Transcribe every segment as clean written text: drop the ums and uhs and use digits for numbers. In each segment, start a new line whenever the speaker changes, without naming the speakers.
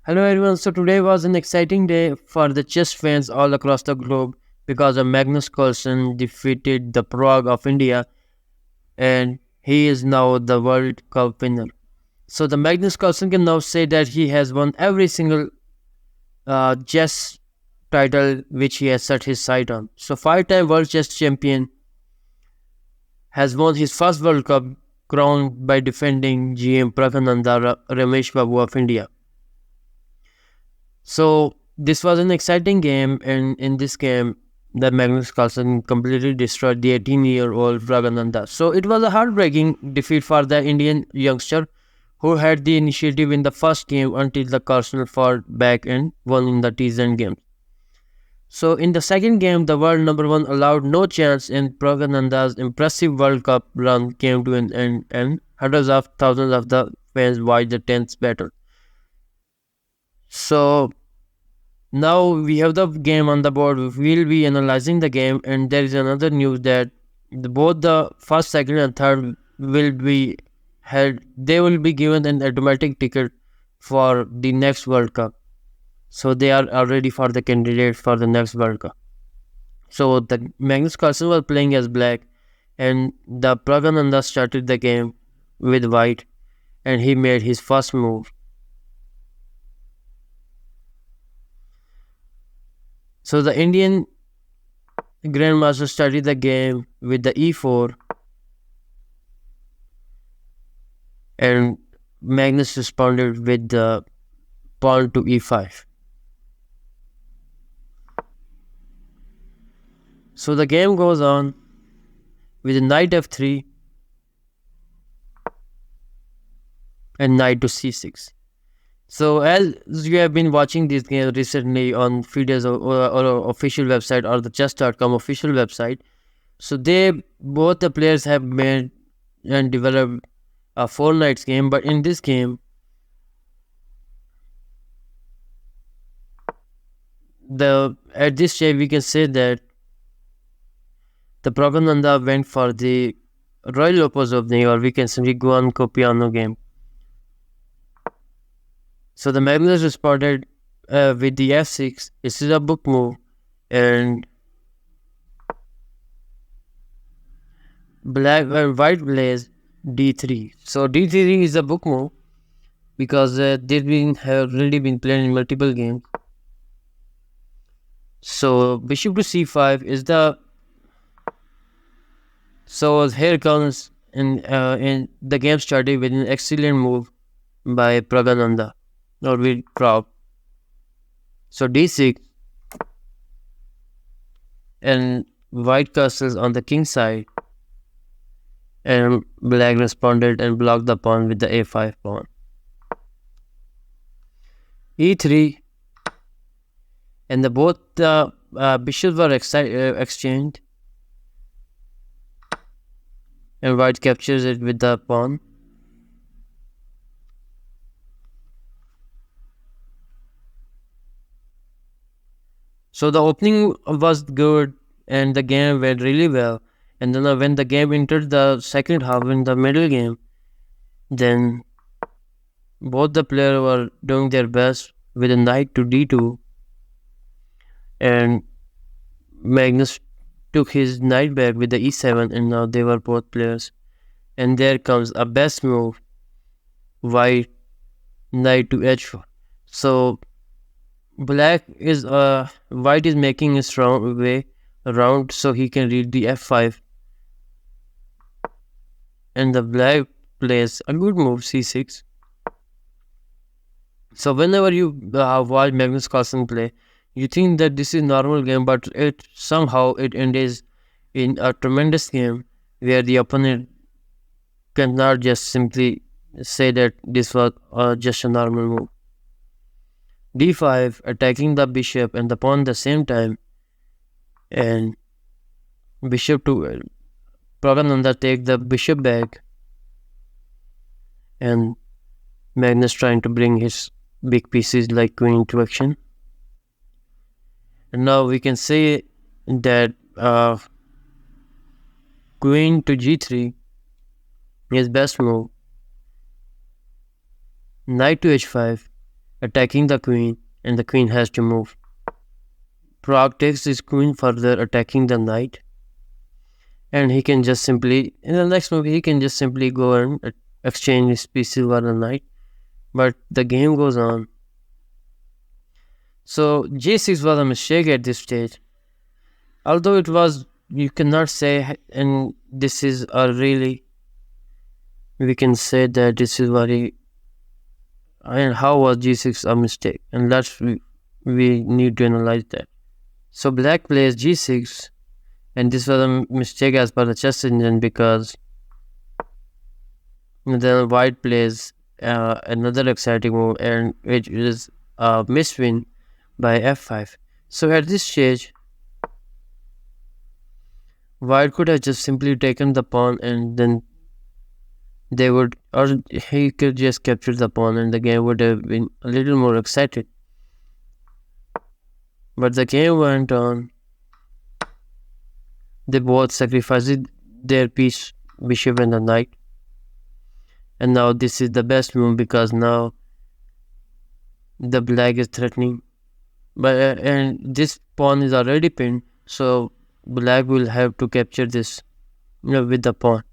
Hello everyone, so today was an exciting day for the chess fans all across the globe because of Magnus Carlsen defeated the Prague of India and he is now the World Cup winner. So the Magnus Carlsen can now say that he has won every single chess title which he has set his sight on. So five-time world chess champion has won his first World Cup crown by defending GM Praggnanandhaa Rameshbabu of India. So this was an exciting game, and in this game, the Magnus Carlsen completely destroyed the 18-year-old Praggnanandhaa. So it was a heartbreaking defeat for the Indian youngster, who had the initiative in the first game until the Carlsen fought back and won in the teased game. So in the second game, the world number one allowed no chance, and Praggnanandhaa's impressive World Cup run came to an end, and hundreds of thousands of the fans watched the tenth battle. So now we have the game on the board. We'll be analyzing the game, and there is another news that both the first, second, and third will be held. They will be given an automatic ticket for the next World Cup. So they are already for the candidates for the next World Cup. So the Magnus Carlsen was playing as black, and the Praggnanandhaa started the game with white, and he made his first move. So the Indian Grandmaster started the game with the e4, and Magnus responded with the pawn to e5. So the game goes on with the knight f3 and knight to c6. So as you have been watching this game recently on FIDE's or official website or the chess.com official website, so both the players have made and developed a 4 knights game, but in this game at this stage we can say that the Praggnanandhaa went for the royal opposite opening, or we can simply go on Copiano game. So the Magnus responded with the f6. This is a book move, and white plays d3. So d3 is a book move because they've have already been played in multiple games. So bishop to c5 is the. So here comes in the game started with an excellent move by Praggnanandhaa or with Prague. So d6 and white castles on the king side, and black responded and blocked the pawn with the a5 pawn. e3, and both the bishops were exchanged, and white captures it with the pawn. So the opening was good and the game went really well. And then when the game entered the second half in the middle game, then both the players were doing their best with a knight to d2, and Magnus took his knight back with the e7, and now they were both players. And there comes a best move, white knight to h4. So white is making a strong way around so he can read the f5, and the black plays a good move c6. So whenever you watch Magnus Carlsen play, you think that this is normal game, but it somehow ends in a tremendous game where the opponent cannot just simply say that this was just a normal move. d5, attacking the bishop and the pawn at the same time, and bishop to Praggnanandhaa take the bishop back, and Magnus trying to bring his big pieces like queen into action. And now we can say that queen to g3 is best move, knight to h5, attacking the queen, and the queen has to move. Pragg takes his queen further, attacking the knight, and he can just simply, in the next move, he can just simply go and exchange his pieces for the knight. But the game goes on. So g6 was a mistake at this stage. Although it was, you cannot say, and this is a really, we can say that this is very, and how was g6 a mistake? And we need to analyze that. So black plays g6, and this was a mistake as per the chess engine, because then white plays another exciting move, and which is a miswin by f5. So at this stage, white could have just simply taken the pawn, and then they would, or he could just capture the pawn, and the game would have been a little more excited. But the game went on. They both sacrificed their piece, bishop and the knight. And now this is the best move, because now the black is threatening. But and this pawn is already pinned, so black will have to capture this, with the pawn.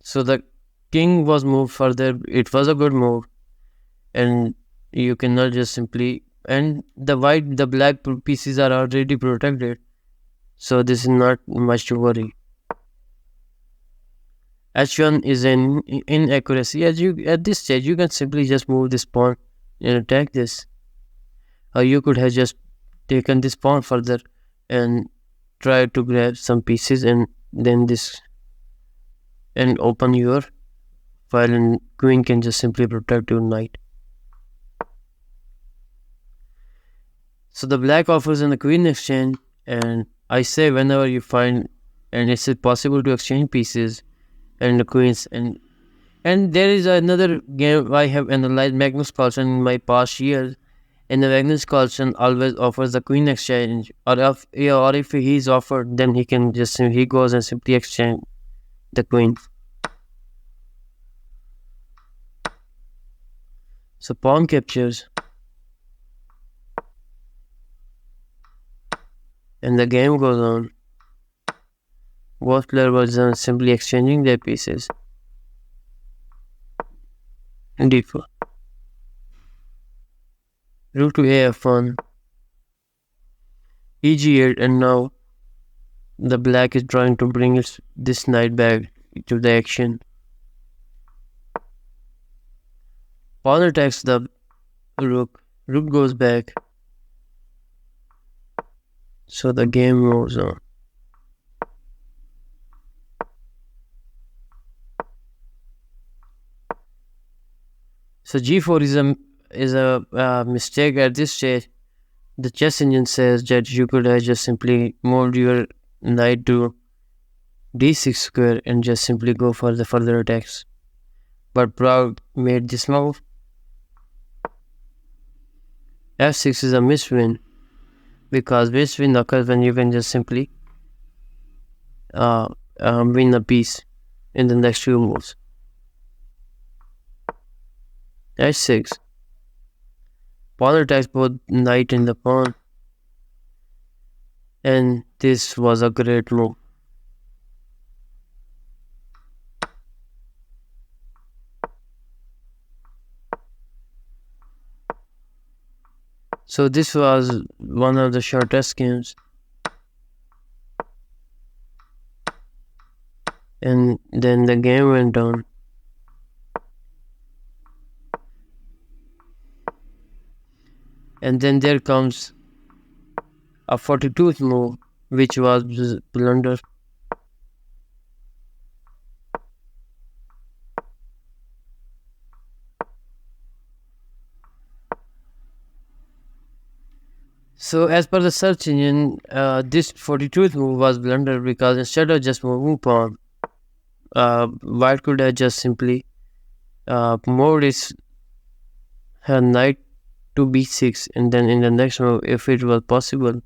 So the king was moved further. It was a good move, and you cannot just simply, and the black pieces are already protected, so this is not much to worry. h1 is an inaccuracy. At this stage, you can simply just move this pawn and attack this, or you could have just taken this pawn further and try to grab some pieces, and then this, and open your file, and queen can just simply protect your knight. So the black offers in the queen exchange, and I say whenever you find, and it's possible to exchange pieces and the queens, and there is another game I have analyzed, Magnus Carlsen, in my past years, and the Magnus Carlsen always offers the queen exchange, or if he's offered, then he can just, he goes and simply exchange the queen. So pawn captures, and the game goes on. Both players were simply exchanging their pieces. d4, rook to af1, eg8, and now the black is trying to bring this knight back to the action. Pawn attacks the rook. Rook goes back. So the game moves on. So g4 is a mistake at this stage. The chess engine says that you could have just simply moved your knight to d6 square and just simply go for the further attacks. But Pragg made this move. f6 is a miswin, because miswin occurs when you can just simply win a piece in the next few moves. h6, pawn attacks both knight and the pawn, and this was a great move. So this was one of the shortest games, and then the game went on. And then there comes a 42th move, which was blunder. So as per the search engine, this 42th move was blunder, because instead of just moving pawn, white could have just simply moved his knight to b6, and then in the next move, if it was possible,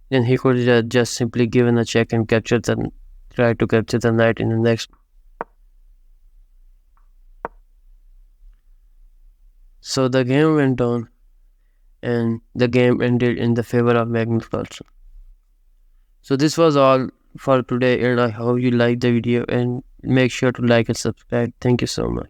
then he could have just simply given a check and try to capture the knight in the next. So the game went on, and the game ended in the favor of Magnus Carlsen. So this was all for today, and I hope you liked the video, and make sure to like and subscribe. Thank you so much.